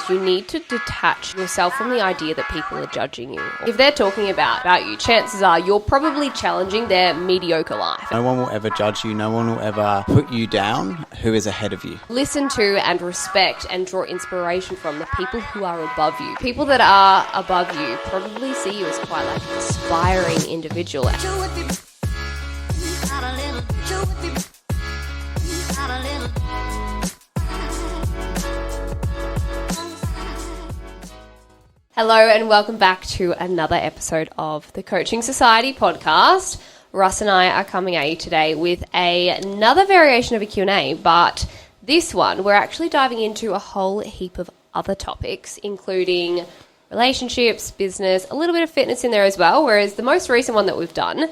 you need to detach yourself from the idea that people are judging you. If they're talking about you, chances are you're probably challenging their mediocre life. No one will ever judge you. No one will ever put you down who is ahead of you. Listen to and respect and draw inspiration from the people who are above you. People that are above you probably see you as quite like an inspiring individual. Hello and welcome back to another episode of the Coaching Society podcast. Russ and I are coming at you today with another variation of a Q&A, but this one we're actually diving into a whole heap of other topics, including relationships, business, a little bit of fitness in there as well, whereas the most recent one that we've done,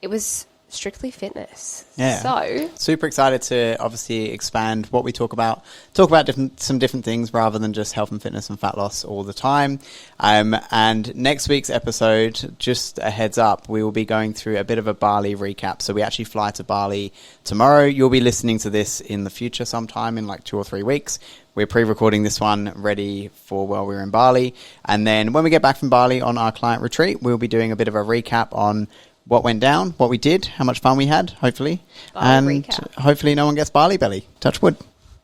it was strictly fitness. Yeah. So super excited to obviously expand what we talk about some different things rather than just health and fitness and fat loss all the time. And next week's episode, just a heads up, we will be going through a bit of a Bali recap. So we actually fly to Bali tomorrow. You'll be listening to this in the future sometime in like 2 or 3 weeks. We're pre-recording this one ready for while we're in Bali. And then when we get back from Bali on our client retreat, we'll be doing a bit of a recap on what went down, what we did, how much fun we had, hopefully. Bali recap. Hopefully no one gets Bali belly. Touch wood.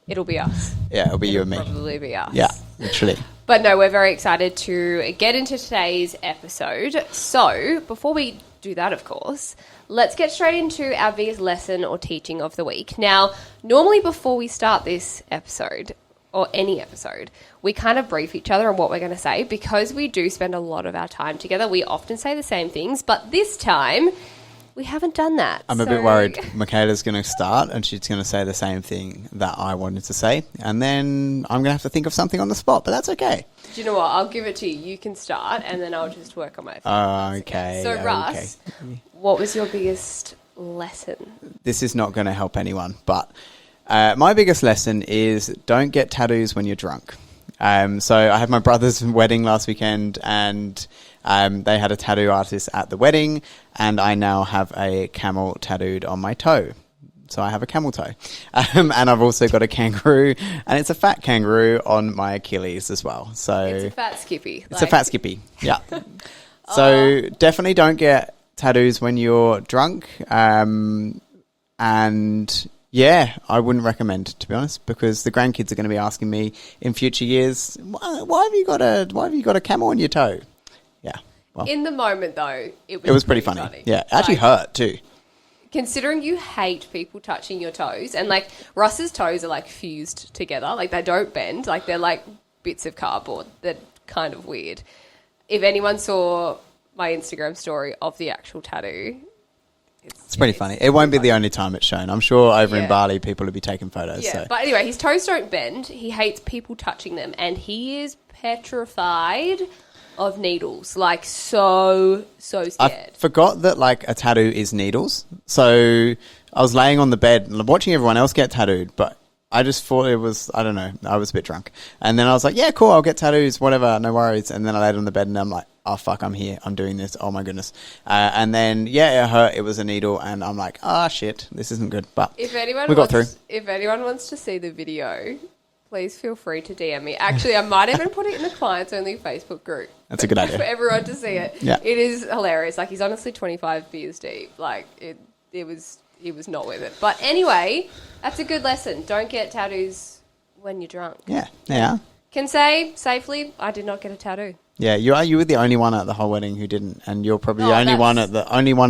it'll be us. Yeah, it'll be you and me. Probably be us. Yeah, literally. But no, we're very excited to get into today's episode. So before we do that, of course, let's get straight into our biggest lesson or teaching of the week. Now, normally before we start this episode, or any episode, we kind of brief each other on what we're going to say. Because we do spend a lot of our time together, we often say the same things, but this time we haven't done that. I'm a bit worried Michaela's going to start and she's going to say the same thing that I wanted to say, and then I'm going to have to think of something on the spot, but that's okay. Do you know what? I'll give it to you. You can start and then I'll just work on my things. Okay. So Russ, what was your biggest lesson? This is not going to help anyone, but my biggest lesson is don't get tattoos when you're drunk. So I had my brother's wedding last weekend, and they had a tattoo artist at the wedding, and I now have a camel tattooed on my toe. So I have a camel toe. And I've also got a kangaroo, and it's a fat kangaroo on my Achilles as well. So It's a fat skippy. It's a fat skippy, yeah. So definitely don't get tattoos when you're drunk. And yeah, I wouldn't recommend, to be honest, because the grandkids are going to be asking me in future years, why have you got a camel on your toe? Yeah. Well, in the moment, though, it was pretty funny. Yeah, it actually hurt too. Considering you hate people touching your toes, and like Russ's toes are like fused together, like they don't bend, like they're like bits of cardboard. They're kind of weird. If anyone saw my Instagram story of the actual tattoo, it's pretty funny. It won't be the only time it's shown. I'm sure over in Bali people will be taking photos. Yeah, so. But anyway, his toes don't bend. He hates people touching them, and he is petrified of needles. Like so scared. I forgot that like a tattoo is needles. So I was laying on the bed watching everyone else get tattooed, but I just thought it was, I don't know, I was a bit drunk. And then I was like, yeah, cool, I'll get tattoos, whatever, no worries. And then I laid on the bed and I'm like, oh, fuck, I'm here. I'm doing this. Oh, my goodness. And then, yeah, it hurt. It was a needle. And I'm like, shit, this isn't good. But we got through. If anyone wants to see the video, please feel free to DM me. Actually, I might even put it in the clients-only Facebook group. That's a good idea. For everyone to see it. Yeah. It is hilarious. Like, he's honestly 25 beers deep. Like, it was not with it. But anyway, that's a good lesson. Don't get tattoos when you're drunk. Yeah. Can say safely, I did not get a tattoo. Yeah, you were the only one at the whole wedding who didn't, and you're probably the only one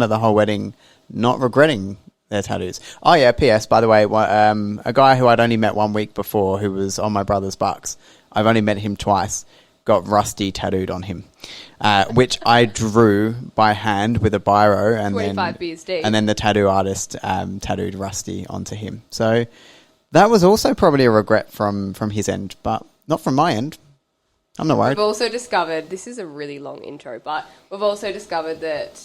at the whole wedding not regretting their tattoos. Oh yeah, P.S. by the way, a guy who I'd only met 1 week before, who was on my brother's bucks, I've only met him twice, got Rusty tattooed on him, which I drew by hand with a biro, and 25 beers deep. And then the tattoo artist tattooed Rusty onto him. So that was also probably a regret from his end, but not from my end. I'm not worried. We've also discovered, this is a really long intro, but we've also discovered that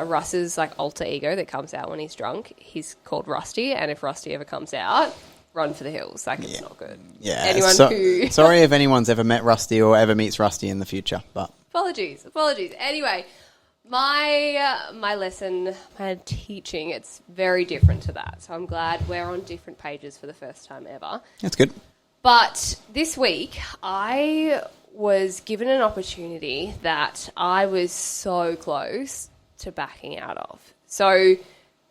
Russ's like alter ego that comes out when he's drunk, he's called Rusty, and if Rusty ever comes out, run for the hills. Like, it's not good. Yeah. Sorry if anyone's ever met Rusty or ever meets Rusty in the future, but Apologies. Anyway, my lesson, my teaching, it's very different to that. So I'm glad we're on different pages for the first time ever. That's good. But this week, I was given an opportunity that I was so close to backing out of. So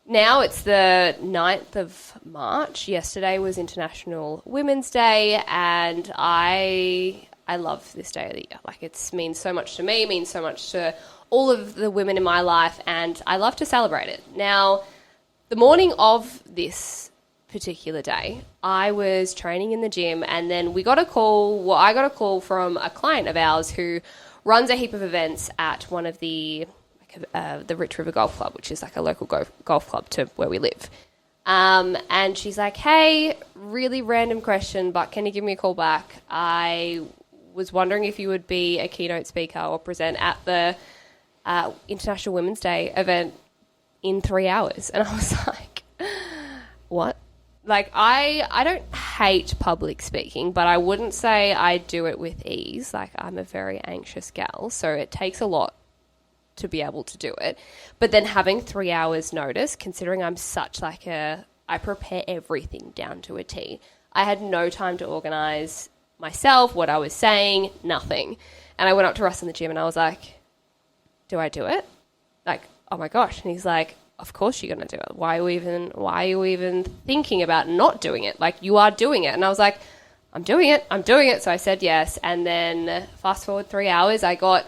now it's the 9th of March. Yesterday was International Women's Day, and I love this day of the year. Like, it means so much to me, means so much to all of the women in my life, and I love to celebrate it. Now, the morning of this particular day, I was training in the gym, and then I got a call from a client of ours who runs a heap of events at one of the Rich River Golf Club, which is like a local golf club to where we live. And she's like, hey, really random question, but can you give me a call back? I was wondering if you would be a keynote speaker or present at the International Women's Day event in 3 hours. And I was like, what? Like, I don't hate public speaking, but I wouldn't say I do it with ease. Like, I'm a very anxious gal, so it takes a lot to be able to do it. But then having 3 hours notice, considering I'm such like I prepare everything down to a T. I had no time to organise myself, what I was saying, nothing. And I went up to Russ in the gym and I was like, do I do it? Like, oh my gosh. And he's like, of course you're going to do it. Why are you even thinking about not doing it? Like, you are doing it. And I was like, I'm doing it. So I said yes. And then fast forward 3 hours, I got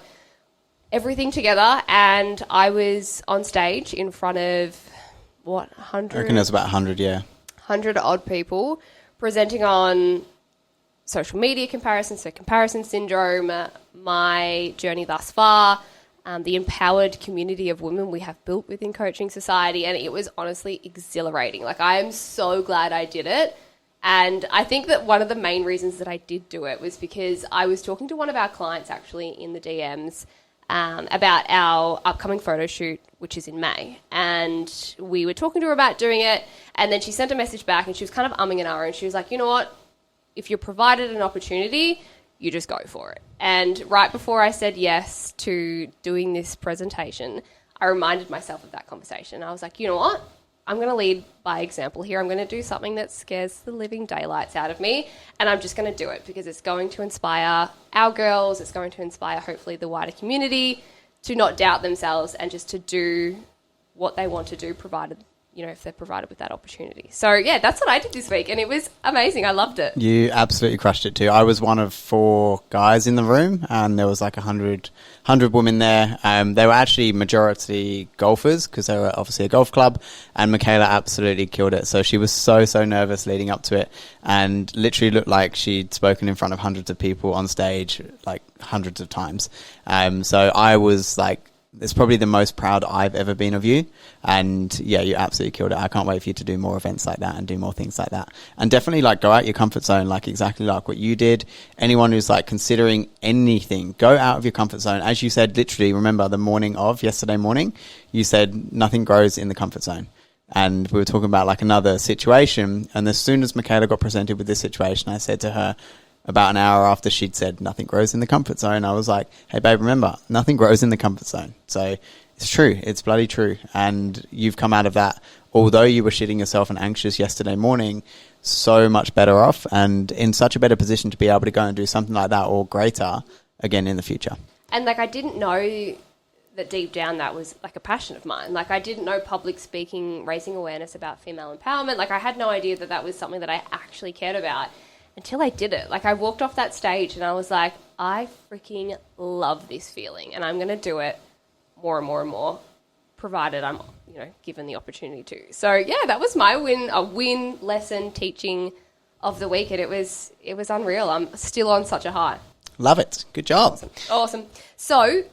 everything together and I was on stage in front of, 100? I reckon there's about 100, yeah. 100 odd people presenting on social media comparisons, so comparison syndrome, my journey thus far, the empowered community of women we have built within Coaching Society, and it was honestly exhilarating. Like, I am so glad I did it. And I think that one of the main reasons that I did do it was because I was talking to one of our clients actually in the DMs about our upcoming photo shoot, which is in May. And we were talking to her about doing it, and then she sent a message back and she was kind of umming and ahhing, and she was like, you know what? If you're provided an opportunity, you just go for it. And right before I said yes to doing this presentation, I reminded myself of that conversation. I was like, you know what? I'm going to lead by example here. I'm going to do something that scares the living daylights out of me, and I'm just going to do it because it's going to inspire our girls. It's going to inspire, hopefully, the wider community to not doubt themselves and just to do what they want to do, provided, if they're provided with that opportunity. So, yeah, that's what I did this week, and it was amazing. I loved it. You absolutely crushed it too. I was one of 4 guys in the room, and there was like 100 women there. They were actually majority golfers because they were obviously a golf club, and Michaela absolutely killed it. So she was so nervous leading up to it and literally looked like she'd spoken in front of hundreds of people on stage, like hundreds of times. So I was like, it's probably the most proud I've ever been of you. And yeah, you absolutely killed it. I can't wait for you to do more events like that and do more things like that. And definitely like go out your comfort zone, like exactly like what you did. Anyone who's like considering anything, go out of your comfort zone. As you said, literally, remember the morning of yesterday morning, you said nothing grows in the comfort zone. And we were talking about like another situation. And as soon as Michaela got presented with this situation, I said to her, about an hour after she'd said nothing grows in the comfort zone, I was like, hey babe, remember, nothing grows in the comfort zone. So it's true. It's bloody true. And you've come out of that, although you were shitting yourself and anxious yesterday morning, so much better off and in such a better position to be able to go and do something like that or greater again in the future. And like, I didn't know that deep down that was like a passion of mine. Like, I didn't know public speaking, raising awareness about female empowerment. Like, I had no idea that that was something that I actually cared about until I did it. Like, I walked off that stage and I was like, I freaking love this feeling and I'm going to do it more and more and more, provided I'm, given the opportunity to. So, yeah, that was my win lesson teaching of the week, and it was unreal. I'm still on such a high. Love it. Good job. Awesome. So,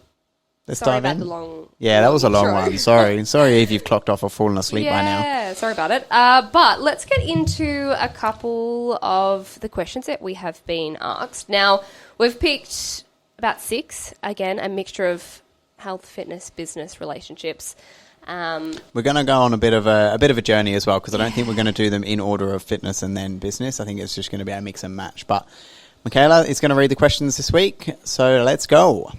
let's sorry dive about in. the long... Yeah, that was a long intro. one. Sorry if you've clocked off or fallen asleep by now. Yeah, sorry about it. But let's get into a couple of the questions that we have been asked. Now, we've picked about 6, again, a mixture of health, fitness, business, relationships. We're going to go on a bit of a journey as well, because I don't think we're going to do them in order of fitness and then business. I think it's just going to be a mix and match. But Michaela is going to read the questions this week, so let's go.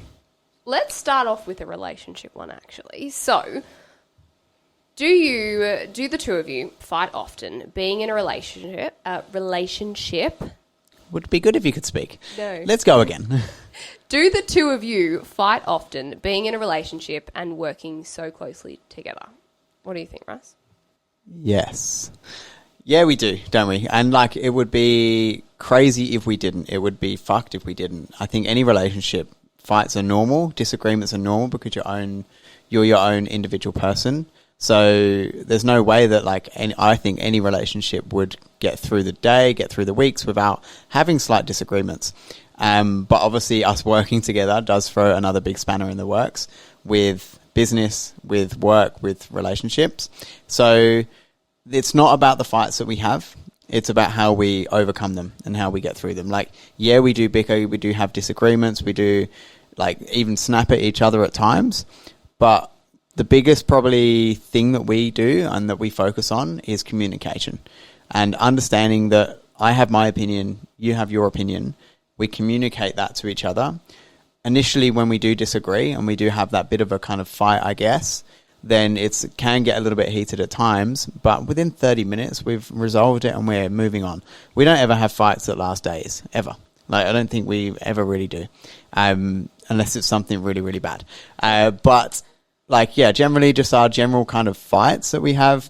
Let's start off with a relationship one, actually. So, do the two of you fight often being in a relationship? would be good if you could speak. No. Let's go again. Do the two of you fight often, being in a relationship and working so closely together? What do you think, Russ? Yes. Yeah, we do, don't we? And like, it would be crazy if we didn't. It would be fucked if we didn't. I think any relationship, fights are normal, disagreements are normal because you're your own individual person. So there's no way that I think any relationship would get through the day, get through the weeks without having slight disagreements. But obviously us working together does throw another big spanner in the works with business, with work, with relationships. So it's not about the fights that we have. It's about how we overcome them and how we get through them. Yeah, we do bicker, we do have disagreements, we do even snap at each other at times. But the biggest probably thing that we do and that we focus on is communication and understanding that I have my opinion, you have your opinion. We communicate that to each other. Initially, when we do disagree and we do have that bit of a kind of fight, I guess, then it can get a little bit heated at times, but within 30 minutes, we've resolved it and we're moving on. We don't ever have fights that last days, ever. I don't think we ever really do, unless it's something really, really bad. Generally just our general kind of fights that we have,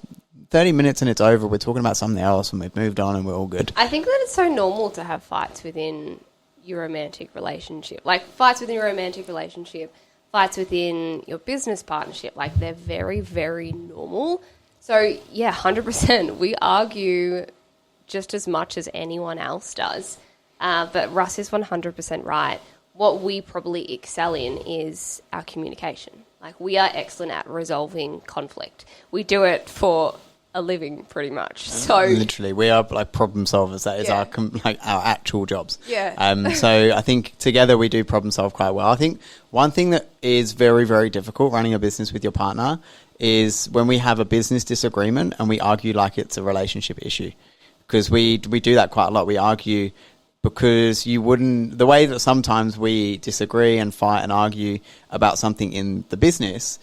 30 minutes and it's over. We're talking about something else and we've moved on and we're all good. I think that it's so normal to have fights within your romantic relationship. Fights within your romantic relationship, fights within your business partnership, they're very, very normal. So, yeah, 100%. We argue just as much as anyone else does. But Russ is 100% right. What we probably excel in is our communication. We are excellent at resolving conflict. We do it for a living, pretty much. So literally, we are problem solvers. That is our actual jobs. Yeah. So I think together we do problem solve quite well. I think one thing that is very, very difficult running a business with your partner is when we have a business disagreement and we argue like it's a relationship issue, because we do that quite a lot. We argue because the way that sometimes we disagree and fight and argue about something in the business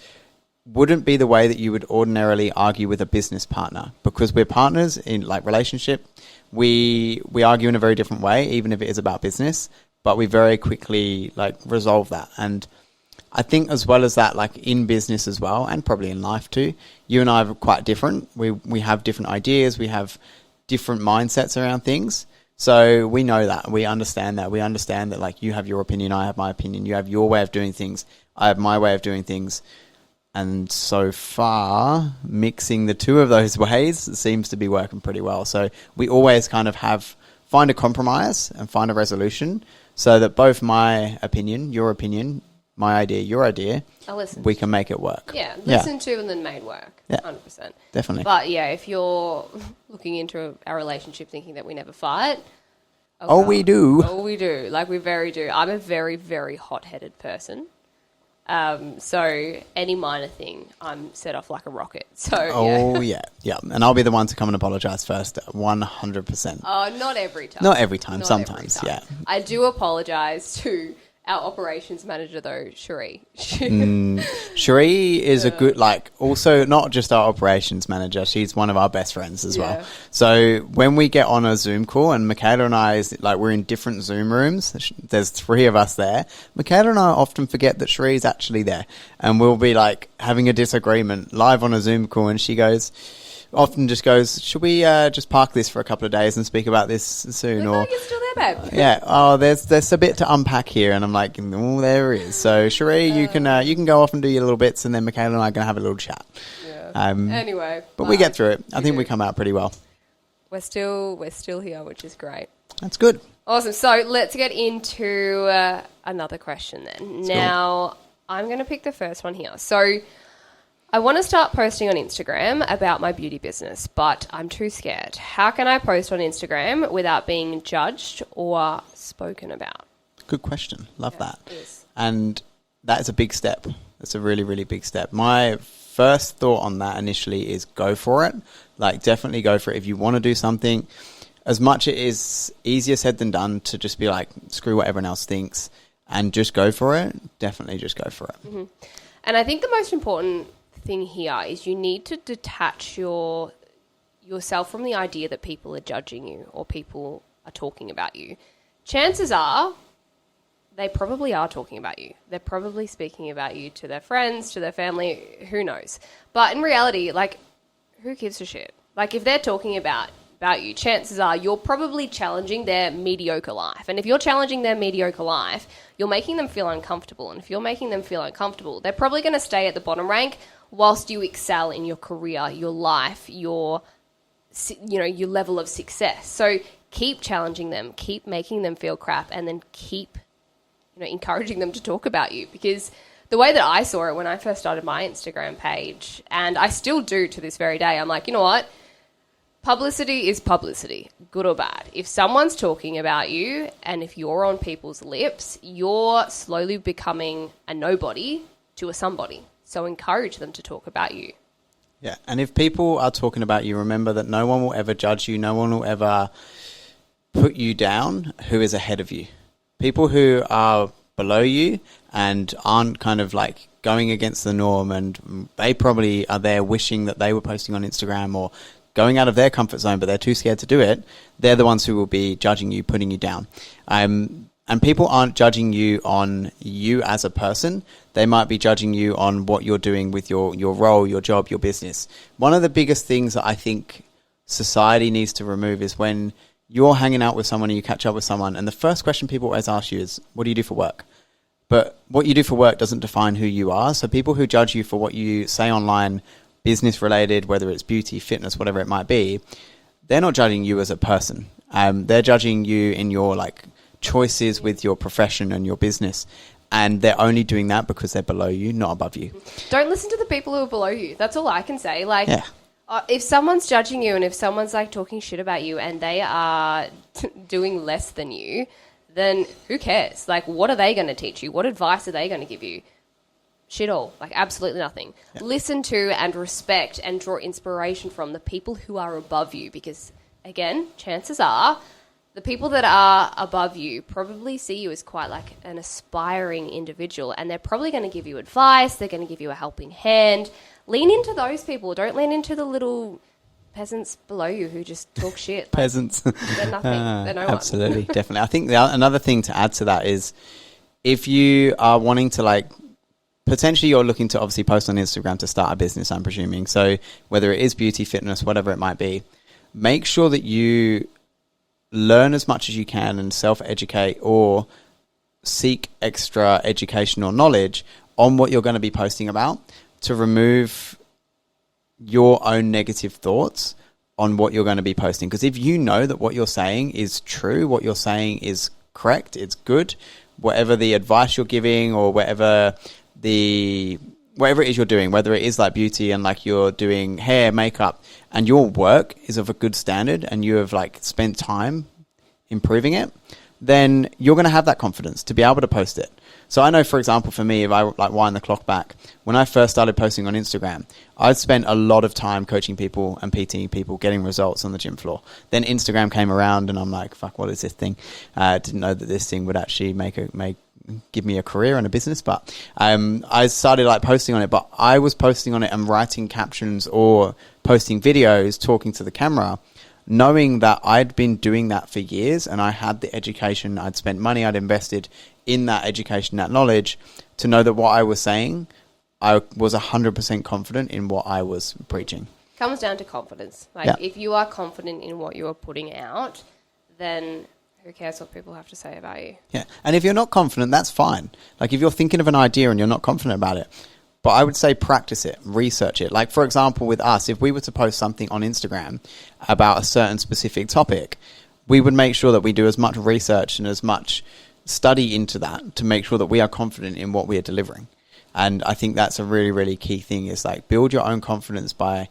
wouldn't be the way that you would ordinarily argue with a business partner, because we're partners in relationship. We argue in a very different way, even if it is about business, but we very quickly resolve that. And I think as well as that, in business as well, and probably in life too, you and I are quite different. We have different ideas. We have different mindsets around things. So we know that. We understand that. We understand that you have your opinion, I have my opinion. You have your way of doing things, I have my way of doing things. And so far, mixing the two of those ways seems to be working pretty well. So we always kind of find a compromise and find a resolution so that both my opinion, your opinion, my idea, your idea, we can make it work. Yeah, listen to and then made work. Yeah, 100%. Definitely. But yeah, if you're looking into our relationship thinking that we never fight. We do. Oh, we do. We very do. I'm a very, very hot-headed person. So any minor thing, I'm set off like a rocket. So yeah. And I'll be the one to come and apologise first, 100%. Oh, not every time. Not every time. Sometimes, every time. Yeah. I do apologise to our operations manager though, Cherie. Cherie is a good, also not just our operations manager, she's one of our best friends as well. So when we get on a Zoom call, and Michaela and I, we're in different Zoom rooms, there's 3 of us there. Michaela and I often forget that Cherie's actually there, and we'll be having a disagreement live on a Zoom call, and she often just goes, should we just park this for a couple of days and speak about this soon? Or you're still there, babe. Yeah. There's a bit to unpack here, and I'm there is. So Cherie, you can go off and do your little bits, and then Michaela and I are going to have a little chat. Yeah. Anyway, but we get through it. I think we come out pretty well. We're still here, which is great. That's good. Awesome. So let's get into another question then. Now, I'm going to pick the first one here. So I want to start posting on Instagram about my beauty business, but I'm too scared. How can I post on Instagram without being judged or spoken about? Good question. Love that. Yes. And that is a big step. That's a really, really big step. My first thought on that initially is go for it. Definitely go for it. If you want to do something, as much it is easier said than done to just be screw what everyone else thinks and just go for it. Definitely just go for it. Mm-hmm. And I think the most important thing here is you need to detach yourself from the idea that people are judging you or people are are talking about you. Chances are they probably are talking about you. They're probably speaking about you to their friends, to their family, who knows. But in reality, like, who gives a shit? Like, if they're talking about you, chances are you're probably challenging their mediocre life. And if you're challenging their mediocre life, you're making them feel uncomfortable. And if you're making them feel uncomfortable, they're probably going to stay at the bottom rank whilst you excel in your career, your life, your level of success. So keep challenging them, keep making them feel crap, and then keep encouraging them to talk about you. Because the way that I saw it when I first started my Instagram page, and I still do to this very day, I'm like, you know what? Publicity is publicity, good or bad. If someone's talking about you and if you're on people's lips, you're slowly becoming a nobody to a somebody. So encourage them to talk about you. Yeah, and if people are talking about you, remember that no one will ever judge you, no one will ever put you down who is ahead of you. People who are below you and aren't kind of like going against the norm, and they probably are there wishing that they were posting on Instagram or going out of their comfort zone, but they're too scared to do it. They're the ones who will be judging you, putting you down. And people aren't judging you on you as a person. They might be judging you on what you're doing with your role, your job, your business. One of the biggest things that I think society needs to remove is when you're hanging out with someone and you catch up with someone, and the first question people always ask you is, what do you do for work? But what you do for work doesn't define who you are. So people who judge you for what you say online, business related, whether it's beauty, fitness, whatever it might be, they're not judging you as a person. They're judging you in your like choices with your profession and your business. And they're only doing that because they're below you, not above you. Don't listen to the people who are below you. That's all I can say. Like, if someone's judging you and if someone's like talking shit about you and they are doing less than you, then who cares? Like, what are they going to teach you? What advice are they going to give you? Shit all. Like, absolutely nothing. Yeah. Listen to and respect and draw inspiration from the people who are above you, because, again, chances are the people that are above you probably see you as quite like an aspiring individual, and they're probably going to give you advice. They're going to give you a helping hand. Lean into those people. Don't lean into the little peasants below you who just talk shit. Like, peasants. They're nothing. They're no absolutely, one. Definitely. I think another thing to add to that is if you are wanting to like, potentially you're looking to obviously post on Instagram to start a business, I'm presuming. So whether it is beauty, fitness, whatever it might be, make sure that you learn as much as you can and self-educate or seek extra education or knowledge on what you're going to be posting about to remove your own negative thoughts on what you're going to be posting. Because if you know that what you're saying is true, what you're saying is correct, it's good, whatever the advice you're giving or whatever it is you're doing, whether it is like beauty and like you're doing hair, makeup, and your work is of a good standard and you have like spent time improving it, then you're going to have that confidence to be able to post it. So I know, for example, for me, if I like wind the clock back, when I first started posting on Instagram, I'd spent a lot of time coaching people and PTing people, getting results on the gym floor. Then Instagram came around and I'm like, fuck, what is this thing? Didn't know that this thing would actually give me a career and a business, but I started like posting on it, but I was posting on it and writing captions or posting videos, talking to the camera, knowing that I'd been doing that for years and I had the education, I'd spent money, I'd invested in that education, that knowledge, to know that what I was saying, I was 100% confident in what I was preaching. Comes down to confidence. Like, if you are confident in what you are putting out, then who cares what people have to say about you? Yeah. And if you're not confident, that's fine. Like, if you're thinking of an idea and you're not confident about it, but I would say practice it, research it. Like, for example, with us, if we were to post something on Instagram about a certain specific topic, we would make sure that we do as much research and as much study into that to make sure that we are confident in what we are delivering. And I think that's a really, really key thing, is like build your own confidence by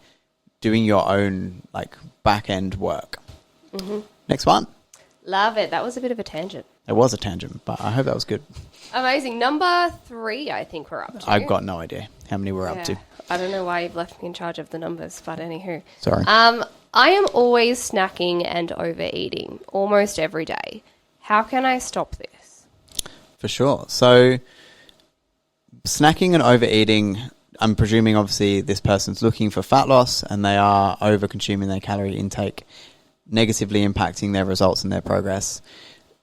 doing your own like back end work. Mm-hmm. Next one. Love it. That was a bit of a tangent. It was a tangent, but I hope that was good. Amazing. Number 3, I think we're up to. I've got no idea how many we're up to. I don't know why you've left me in charge of the numbers, but anywho. Sorry. I am always snacking and overeating almost every day. How can I stop this? For sure. So snacking and overeating, I'm presuming obviously this person's looking for fat loss and they are over consuming their calorie intake. negatively impacting their results and their progress.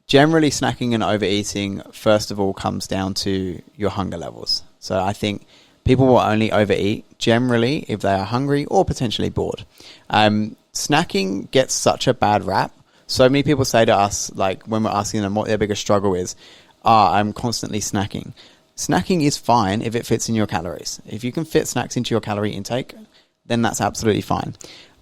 Generally, snacking and overeating, first of all, comes down to your hunger levels. So I think people will only overeat generally if they are hungry or potentially bored. Snacking gets such a bad rap. So many people say to us, like when we're asking them what their biggest struggle is, I'm constantly snacking. Snacking is fine if it fits in your calories. If you can fit snacks into your calorie intake, then that's absolutely fine.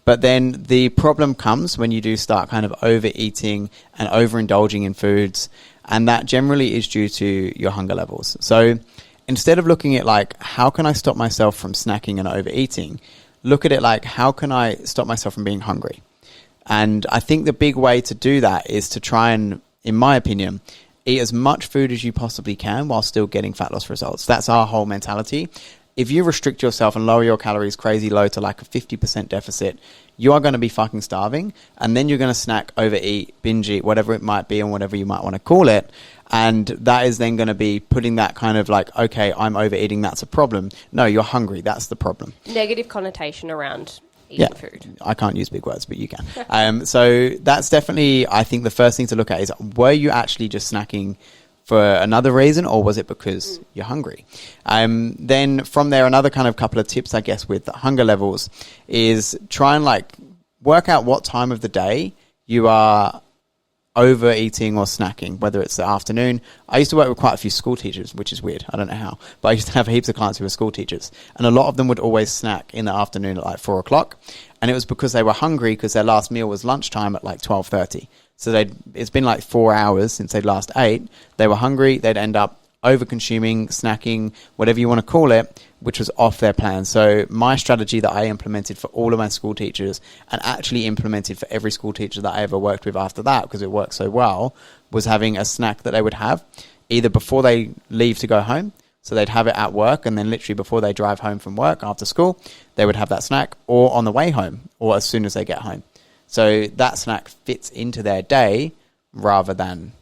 But then the problem comes when you do start kind of overeating and overindulging in foods, and that generally is due to your hunger levels. So instead of looking at like, how can I stop myself from snacking and overeating, look at it like, how can I stop myself from being hungry? And I think the big way to do that is to try and, in my opinion, eat as much food as you possibly can while still getting fat loss results. That's our whole mentality. If you restrict yourself and lower your calories crazy low to like a 50% deficit, you are going to be fucking starving. And then you're going to snack, overeat, binge eat, whatever it might be and whatever you might want to call it. And that is then going to be putting that kind of like, okay, I'm overeating, that's a problem. No, you're hungry. That's the problem. Negative connotation around eating food. I can't use big words, but you can. So that's definitely, I think the first thing to look at is, were you actually just snacking for another reason, or was it because you're hungry? Then from there, another kind of couple of tips, I guess, with hunger levels is try and like work out what time of the day you are overeating or snacking, whether it's the afternoon. I used to work with quite a few school teachers, which is weird. I don't know how, but I used to have heaps of clients who were school teachers, and a lot of them would always snack in the afternoon at like 4 o'clock. And it was because they were hungry because their last meal was lunchtime at like 12:30. So it's been like 4 hours since they'd last ate. They were hungry. They'd end up over-consuming, snacking, whatever you want to call it, which was off their plan. So my strategy that I implemented for all of my school teachers, and actually implemented for every school teacher that I ever worked with after that, because it worked so well, was having a snack that they would have either before they leave to go home. So they'd have it at work, and then literally before they drive home from work after school, they would have that snack, or on the way home, or as soon as they get home. So that snack fits into their day rather than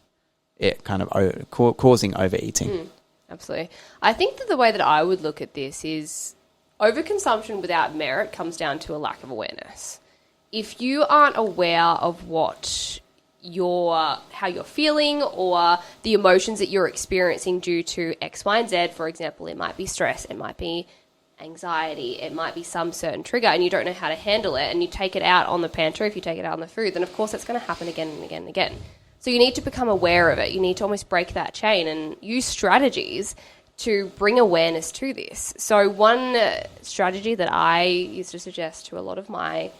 it kind of causing overeating. Absolutely. I think that the way that I would look at this is overconsumption without merit comes down to a lack of awareness. If you aren't aware of how you're feeling or the emotions that you're experiencing due to X, Y, and Z, for example, it might be stress, it might be anxiety, it might be some certain trigger, and you don't know how to handle it, and you take it out on the pantry, if you take it out on the food, then of course that's going to happen again and again and again. So you need to become aware of it. You need to almost break that chain and use strategies to bring awareness to this. So one strategy that I used to suggest to a lot of my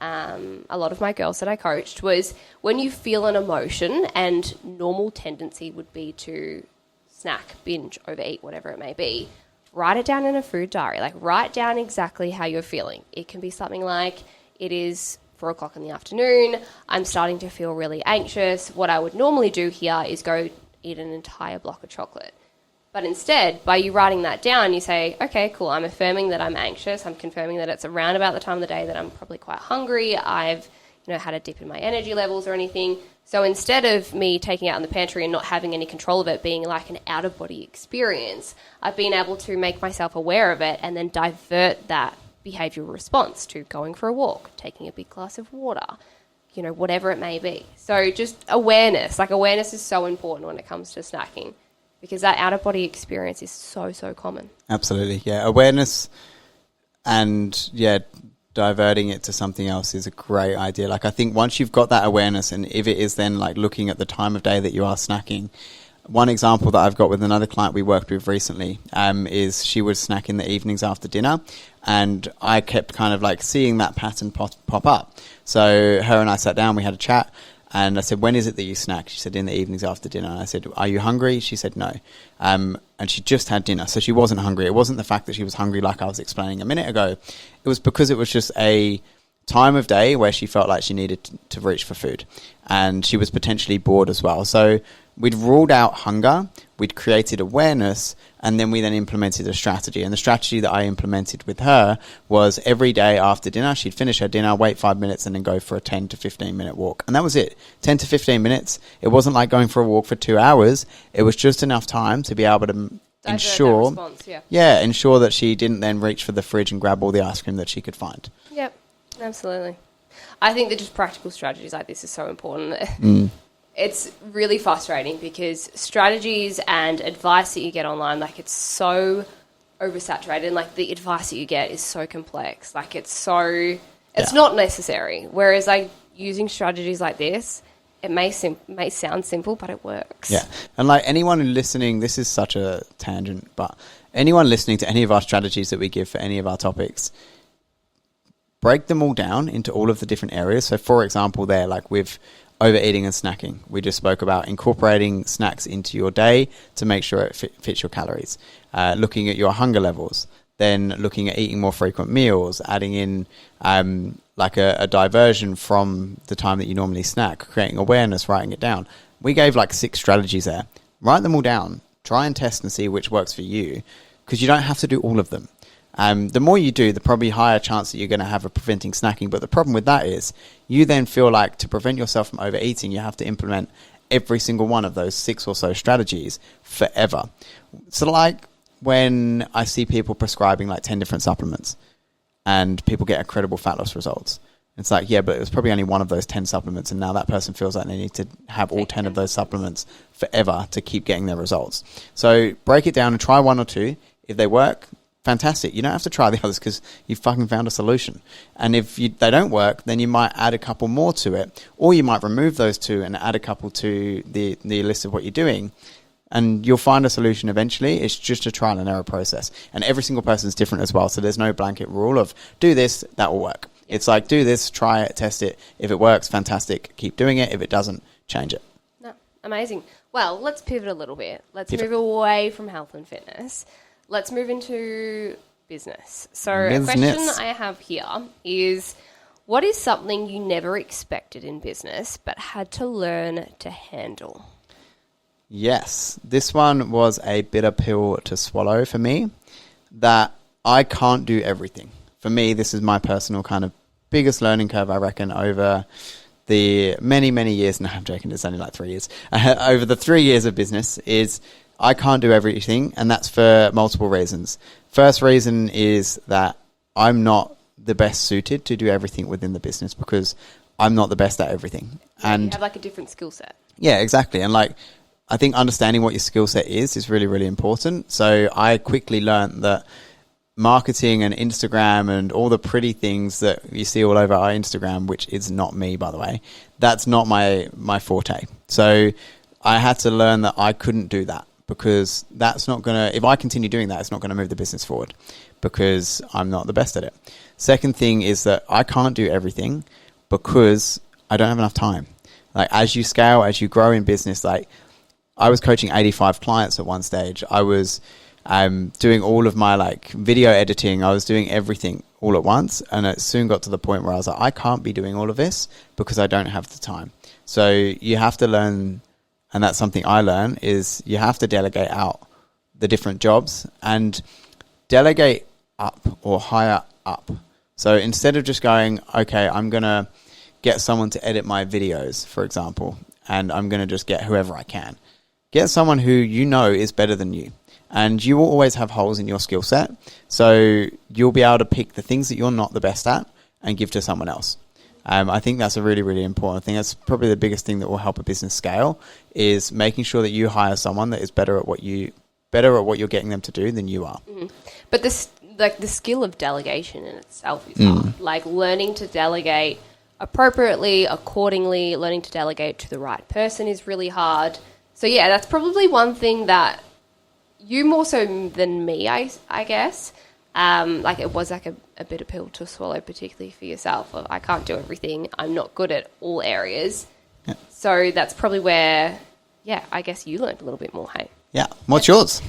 girls that I coached was, when you feel an emotion, and normal tendency would be to snack, binge, overeat, whatever it may be, write it down in a food diary. Like, write down exactly how you're feeling. It can be something like, it is 4 o'clock in the afternoon, I'm starting to feel really anxious. What I would normally do here is go eat an entire block of chocolate. But instead, by you writing that down, you say, okay, cool, I'm affirming that I'm anxious. I'm confirming that it's around about the time of the day that I'm probably quite hungry. I've had a dip in my energy levels or anything. So instead of me taking it out in the pantry and not having any control of it, being like an out-of-body experience, I've been able to make myself aware of it and then divert that behavioural response to going for a walk, taking a big glass of water, whatever it may be. So just awareness. Like, awareness is so important when it comes to snacking, because that out-of-body experience is so, so common. Absolutely, yeah. Awareness and, diverting it to something else is a great idea. Like, I think once you've got that awareness, and if it is then like looking at the time of day that you are snacking, one example that I've got with another client we worked with recently is she would snack in the evenings after dinner, and I kept kind of like seeing that pattern pop up. So her and I sat down, we had a chat, and I said, when is it that you snack? She said, in the evenings after dinner. And I said, are you hungry? She said, no. And she just had dinner, so she wasn't hungry. It wasn't the fact that she was hungry like I was explaining a minute ago. It was because it was just a time of day where she felt like she needed to reach for food, and she was potentially bored as well. So we'd ruled out hunger, we'd created awareness, and then we then implemented a strategy. And the strategy that I implemented with her was, every day after dinner, she'd finish her dinner, wait 5 minutes, and then go for a 10 to 15 minute walk. And that was it. 10 to 15 minutes. It wasn't like going for a walk for 2 hours. It was just enough time to be able to ensure that she didn't then reach for the fridge and grab all the ice cream that she could find. Yep, absolutely. I think that just practical strategies like this is so important. It's really frustrating because strategies and advice that you get online, like it's so oversaturated, and like the advice that you get is so complex. Like it's not necessary. Whereas like using strategies like this, it may sound simple, but it works. Yeah. And like anyone listening, this is such a tangent, but anyone listening to any of our strategies that we give for any of our topics, break them all down into all of the different areas. So for example, there, like with overeating and snacking, we just spoke about incorporating snacks into your day to make sure it fits your calories. Looking at your hunger levels, then looking at eating more frequent meals, adding in like a diversion from the time that you normally snack, creating awareness, writing it down. We gave like 6 strategies there. Write them all down. Try and test and see which works for you, because you don't have to do all of them. The more you do, the probably higher chance that you're going to have of preventing snacking. But the problem with that is you then feel like to prevent yourself from overeating, you have to implement every single one of those 6 or so strategies forever. So like when I see people prescribing like 10 different supplements and people get incredible fat loss results, it's like, yeah, but it was probably only one of those 10 supplements, and now that person feels like they need to have all 10 of those supplements forever to keep getting their results. So break it down and try 1 or 2. If they work, fantastic. You don't have to try the others because you fucking found a solution. And if they don't work, then you might add a couple more to it, or you might remove those 2 and add a couple to the list of what you're doing. And you'll find a solution eventually. It's just a trial and error process. And every single person is different as well. So there's no blanket rule of do this, that will work. It's like do this, try it, test it. If it works, fantastic. Keep doing it. If it doesn't, change it. No, amazing. Well, let's pivot a little bit. Let's move away from health and fitness. Let's move into business. So a question I have here is, what is something you never expected in business but had to learn to handle? Yes, this one was a bitter pill to swallow for me, that I can't do everything. For me, this is my personal kind of biggest learning curve, I reckon, over the many, many years. No, I'm joking, it's only like 3 years. Over the 3 years of business is I can't do everything, and that's for multiple reasons. First reason is that I'm not the best suited to do everything within the business because I'm not the best at everything. And you have like a different skill set. Yeah, exactly. And like, I think understanding what your skill set is really, really important. So I quickly learned that marketing and Instagram and all the pretty things that you see all over our Instagram, which is not me, by the way, that's not my forte. So I had to learn that I couldn't do that, because that's not going to, if I continue doing that, it's not going to move the business forward because I'm not the best at it. Second thing is that I can't do everything because I don't have enough time. Like as you scale, as you grow in business, like I was coaching 85 clients at one stage. I was doing all of my like video editing. I was doing everything all at once. And it soon got to the point where I was like, I can't be doing all of this because I don't have the time. So you have to learn, and that's something I learn, is you have to delegate out the different jobs and delegate up or hire up. So instead of just going, okay, I'm going to get someone to edit my videos, for example, and I'm going to just get whoever I can. Get someone who you know is better than you. And you will always have holes in your skill set. So you'll be able to pick the things that you're not the best at and give to someone else. I think that's a really, really important thing. That's probably the biggest thing that will help a business scale, is making sure that you hire someone that is better at what you're getting them to do than you are. Mm-hmm. But the skill of delegation in itself is hard. Like learning to delegate appropriately, accordingly, learning to delegate to the right person is really hard. So yeah, that's probably one thing that you more so than me, I guess. Like it was like a bitter pill to swallow, particularly for yourself. I can't do everything. I'm not good at all areas. Yeah. So that's probably where, yeah, I guess you learned a little bit more, hey? Yeah. What's yours?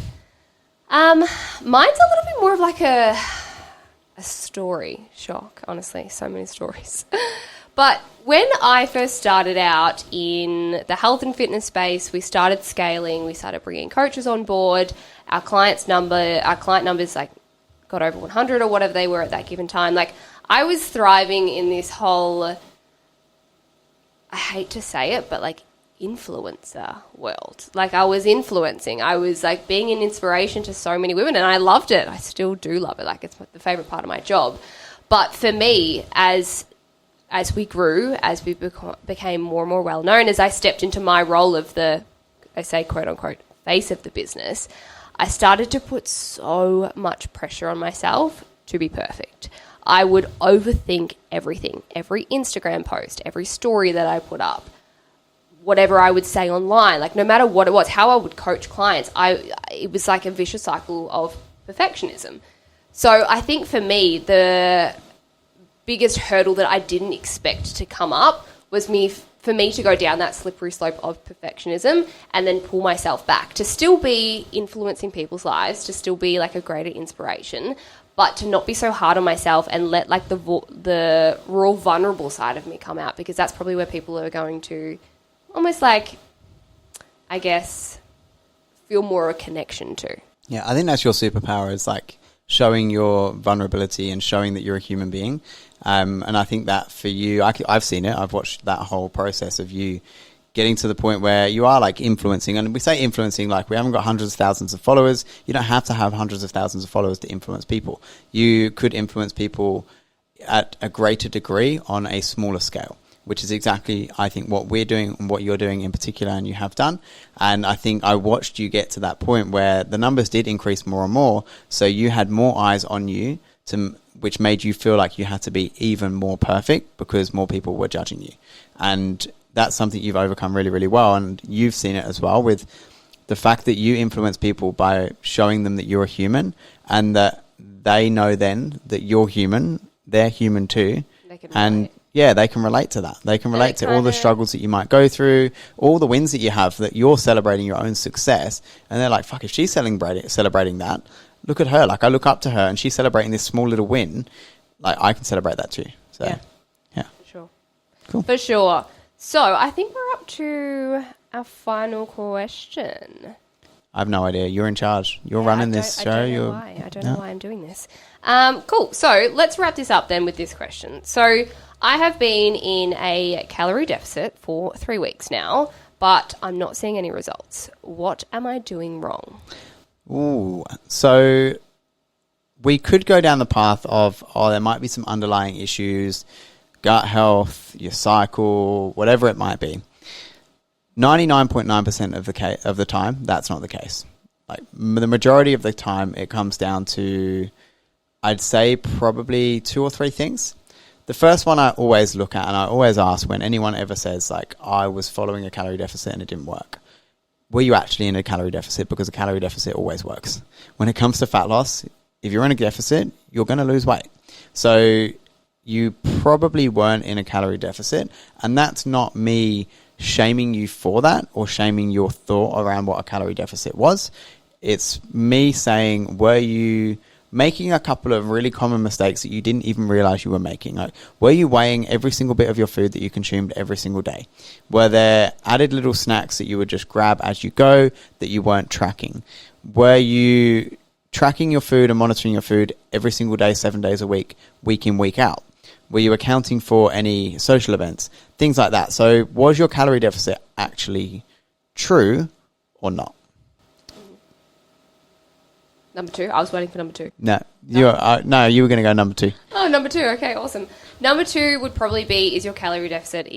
Mine's a little bit more of like a story shock, honestly. So many stories. But when I first started out in the health and fitness space, we started scaling, we started bringing coaches on board. Our client numbers like got over 100 or whatever they were at that given time. Like I was thriving in this whole, I hate to say it, but like influencer world. Like I was influencing. I was like being an inspiration to so many women, and I loved it. I still do love it. Like it's the favorite part of my job. But for me, as as we grew, as we became more and more well known, as I stepped into my role of the, I say quote unquote, face of the business, I started to put so much pressure on myself to be perfect. I would overthink everything, every Instagram post, every story that I put up, whatever I would say online, like no matter what it was, how I would coach clients, it was like a vicious cycle of perfectionism. So I think for me, the biggest hurdle that I didn't expect to come up was for me to go down that slippery slope of perfectionism and then pull myself back to still be influencing people's lives, to still be like a greater inspiration, but to not be so hard on myself and let like the raw vulnerable side of me come out, because that's probably where people are going to almost like, I guess, feel more a connection to. Yeah, I think that's your superpower, is like showing your vulnerability and showing that you're a human being. And I think that for you, I've seen it. I've watched that whole process of you getting to the point where you are like influencing. And we say influencing like we haven't got hundreds of thousands of followers. You don't have to have hundreds of thousands of followers to influence people. You could influence people at a greater degree on a smaller scale, which is exactly, I think, what we're doing and what you're doing in particular, and you have done. And I think I watched you get to that point where the numbers did increase more and more, so you had more eyes on you, which made you feel like you had to be even more perfect because more people were judging you. And that's something you've overcome really, really well, and you've seen it as well with the fact that you influence people by showing them that you're a human and that they know then that you're human, they're human too, and yeah, they can relate to that. They can relate to all the struggles that you might go through, all the wins that you have, that you're celebrating your own success. And they're like, fuck, if she's celebrating that, look at her. Like, I look up to her and she's celebrating this small little win. Like, I can celebrate that too. So, yeah. For sure. Cool. For sure. So, I think we're up to our final question. I have no idea. You're in charge. You're running this show. I don't know why I'm doing this. Cool. So, let's wrap this up then with this question. So, I have been in a calorie deficit for 3 weeks now, but I'm not seeing any results. What am I doing wrong? Ooh, so we could go down the path of, there might be some underlying issues, gut health, your cycle, whatever it might be. 99.9% of the time, that's not the case. Like the majority of the time, it comes down to, I'd say, probably 2 or 3 things. The first one I always look at, and I always ask when anyone ever says, like, I was following a calorie deficit and it didn't work. Were you actually in a calorie deficit? Because a calorie deficit always works. When it comes to fat loss, if you're in a deficit, you're going to lose weight. So you probably weren't in a calorie deficit. And that's not me shaming you for that or shaming your thought around what a calorie deficit was. It's me saying, were you making a couple of really common mistakes that you didn't even realize you were making? Like, were you weighing every single bit of your food that you consumed every single day? Were there added little snacks that you would just grab as you go that you weren't tracking? Were you tracking your food and monitoring your food every single day, 7 days a week, week in, week out? Were you accounting for any social events? Things like that. So was your calorie deficit actually true or not? Number 2. I was waiting for number 2. No, you were going to go number 2. Oh, number 2. Okay, awesome. Number 2 would probably be, is your calorie deficit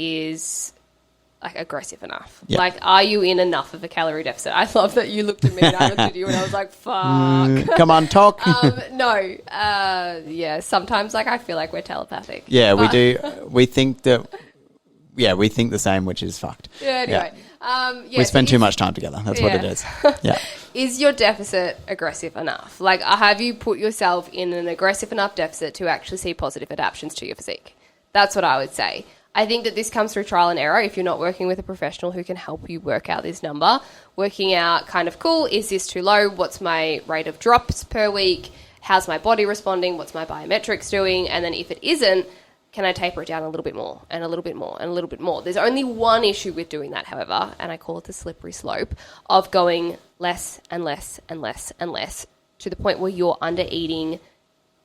like aggressive enough? Yep. Like, are you in enough of a calorie deficit? I love that you looked at me and I looked at you and I was like, fuck. Come on, talk. No. Yeah, sometimes like I feel like we're telepathic. Yeah, we do. We think that. Yeah, we think the same, which is fucked. Yeah, anyway. We spend too much time together. That's what it is. Yeah. Is your deficit aggressive enough? Like, have you put yourself in an aggressive enough deficit to actually see positive adaptations to your physique? That's what I would say. I think that this comes through trial and error. If you're not working with a professional who can help you work out this number, working out kind of, cool, is this too low? What's my rate of drops per week? How's my body responding? What's my biometrics doing? And then if it isn't, can I taper it down a little bit more and a little bit more and a little bit more? There's only one issue with doing that, however, and I call it the slippery slope of going less and less and less and less to the point where you're under eating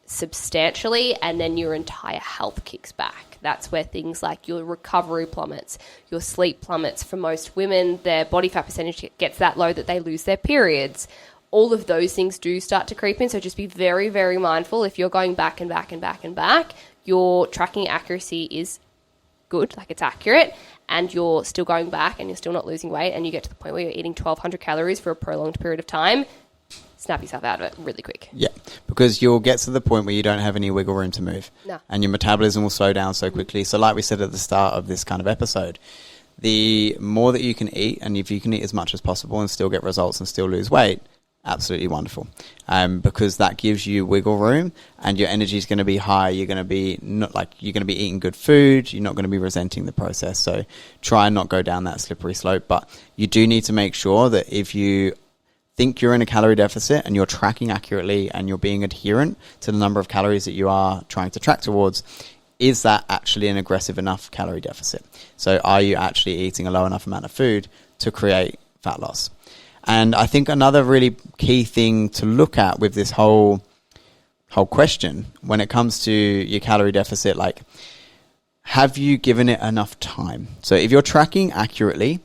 substantially and then your entire health kicks back. That's where things like your recovery plummets, your sleep plummets. For most women, their body fat percentage gets that low that they lose their periods. All of those things do start to creep in, so just be very, very mindful. If you're going back and back and back and back, your tracking accuracy is good, like it's accurate, and you're still going back and you're still not losing weight, and you get to the point where you're eating 1,200 calories for a prolonged period of time, snap yourself out of it really quick. Yeah, because you'll get to the point where you don't have any wiggle room to move. No. And your metabolism will slow down so quickly. So like we said at the start of this kind of episode, the more that you can eat, and if you can eat as much as possible and still get results and still lose weight, absolutely wonderful. Because that gives you wiggle room, and your energy is going to be high. You're going to be eating good food. You're not going to be resenting the process. So try and not go down that slippery slope. But you do need to make sure that if you think you're in a calorie deficit and you're tracking accurately and you're being adherent to the number of calories that you are trying to track towards, is that actually an aggressive enough calorie deficit? So are you actually eating a low enough amount of food to create fat loss? And I think another really key thing to look at with this whole question when it comes to your calorie deficit, like, have you given it enough time? So if you're tracking accurately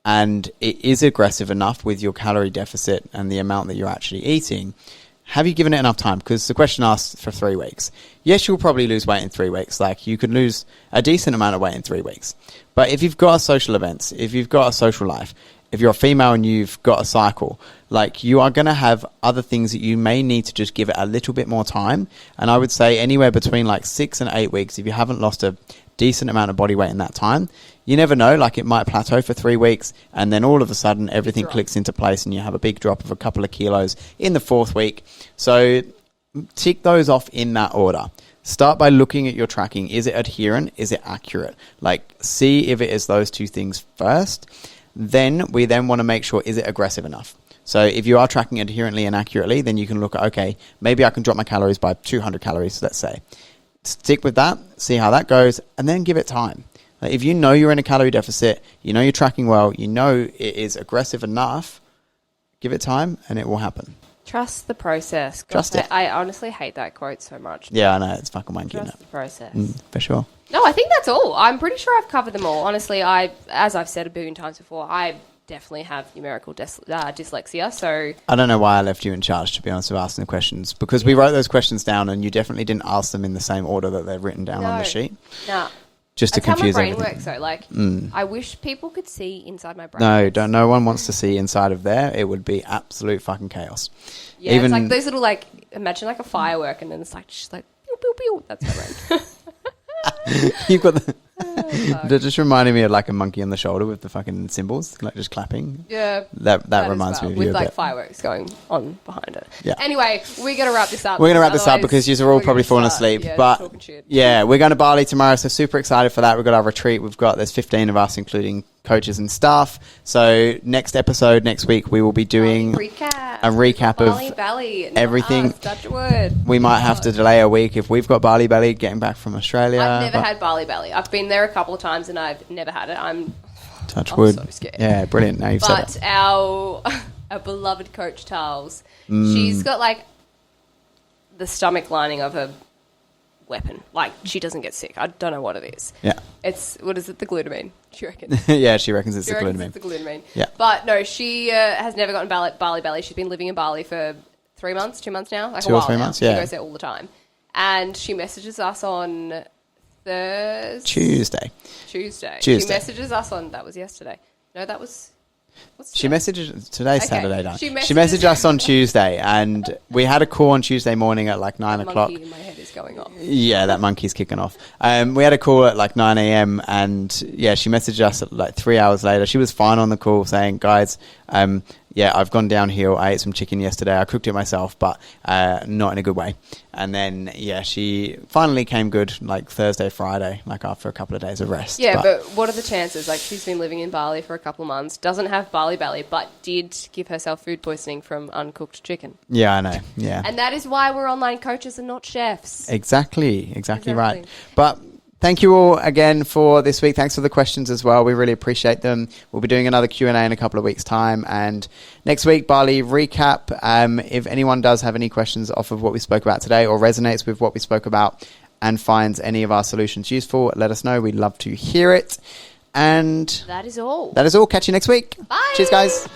and it is aggressive enough with your calorie deficit and the amount that you're actually eating, have you given it enough time? Because the question asks for 3 weeks. Yes, you'll probably lose weight in 3 weeks. Like, you could lose a decent amount of weight in 3 weeks. But if you've got social events, if you've got a social life, if you're a female and you've got a cycle, like, you are going to have other things that you may need to just give it a little bit more time. And I would say anywhere between like 6 and 8 weeks, if you haven't lost a decent amount of body weight in that time, you never know, like, it might plateau for 3 weeks and then all of a sudden everything clicks into place and you have a big drop of a couple of kilos in the 4th week. So tick those off in that order. Start by looking at your tracking. Is it adherent? Is it accurate? Like, see if it is those two things first. Then we want to make sure, is it aggressive enough? So if you are tracking adherently and accurately, then you can look at, okay, maybe I can drop my calories by 200 calories, let's say. Stick with that, see how that goes, and then give it time. Like, if you know you're in a calorie deficit, you know you're tracking well, you know it is aggressive enough, give it time and it will happen. Trust the process. Trust it. I honestly hate that quote so much. Yeah, I know, it's fucking wanky. Trust the process. For sure. No, I think that's all. I'm pretty sure I've covered them all. Honestly, as I've said a billion times before, I definitely have numerical dyslexia. So I don't know why I left you in charge, to be honest, of asking the questions, because we wrote those questions down and you definitely didn't ask them in the same order that they're written down on the sheet. No. Just to confuse everything. That's how my brain works, though. Like, I wish people could see inside my brain. No one wants to see inside of there. It would be absolute fucking chaos. Yeah, it's like those little, like, imagine like a firework and then it's like, just like, pew, pew, pew. That's my brain. You've got the... That just reminded me of like a monkey on the shoulder with the fucking cymbals, like just clapping. Yeah. That reminds me of you with a like bit. fireworks going on behind it. Yeah. Anyway, we're going to wrap this up. We're going to wrap this up because you're all probably falling asleep. But yeah, we're going to Bali tomorrow, so super excited for that. We've got our retreat. There's 15 of us, including coaches and staff. So next episode, next week, we will be doing a recap of Bali, everything. Such a word. We might have to delay a week if we've got Bali belly getting back from Australia. I've never had Bali belly. I've been there a couple of times and I've never had it. I'm wood. So scared. Yeah, brilliant. Now you've said it. But our beloved coach Charles, she's got like the stomach lining of a weapon. Like, she doesn't get sick. I don't know what it is. Yeah. What is it? The glutamine, she reckons. Yeah, she reckons it's the glutamine. It's the glutamine. Yeah. But no, she has never gotten Bali belly. She's been living in Bali for 2 months now. Like 2 or 3 months, yeah. She goes there all the time. And she messages us on Tuesday. She messages us on, that was yesterday. No, that was... She messages today's Saturday night. She messaged us on Tuesday, and we had a call on Tuesday morning at like 9 o'clock. Monkey in my head is going off. Yeah, that monkey's kicking off. We had a call at like 9 a.m. and yeah, she messaged us at like 3 hours later. She was fine on the call, saying, "Guys, yeah, I've gone downhill. I ate some chicken yesterday. I cooked it myself, but not in a good way." And then, yeah, she finally came good like Thursday, Friday, like after a couple of days of rest. Yeah, but what are the chances? Like, she's been living in Bali for a couple of months, doesn't have Bali belly, but did give herself food poisoning from uncooked chicken. Yeah, I know. Yeah. And that is why we're online coaches and not chefs. Exactly right. But thank you all again for this week. Thanks for the questions as well. We really appreciate them. We'll be doing another Q&A in a couple of weeks' time. And next week, Bali recap. If anyone does have any questions off of what we spoke about today or resonates with what we spoke about and finds any of our solutions useful, let us know. We'd love to hear it. And that is all. Catch you next week. Bye. Cheers, guys.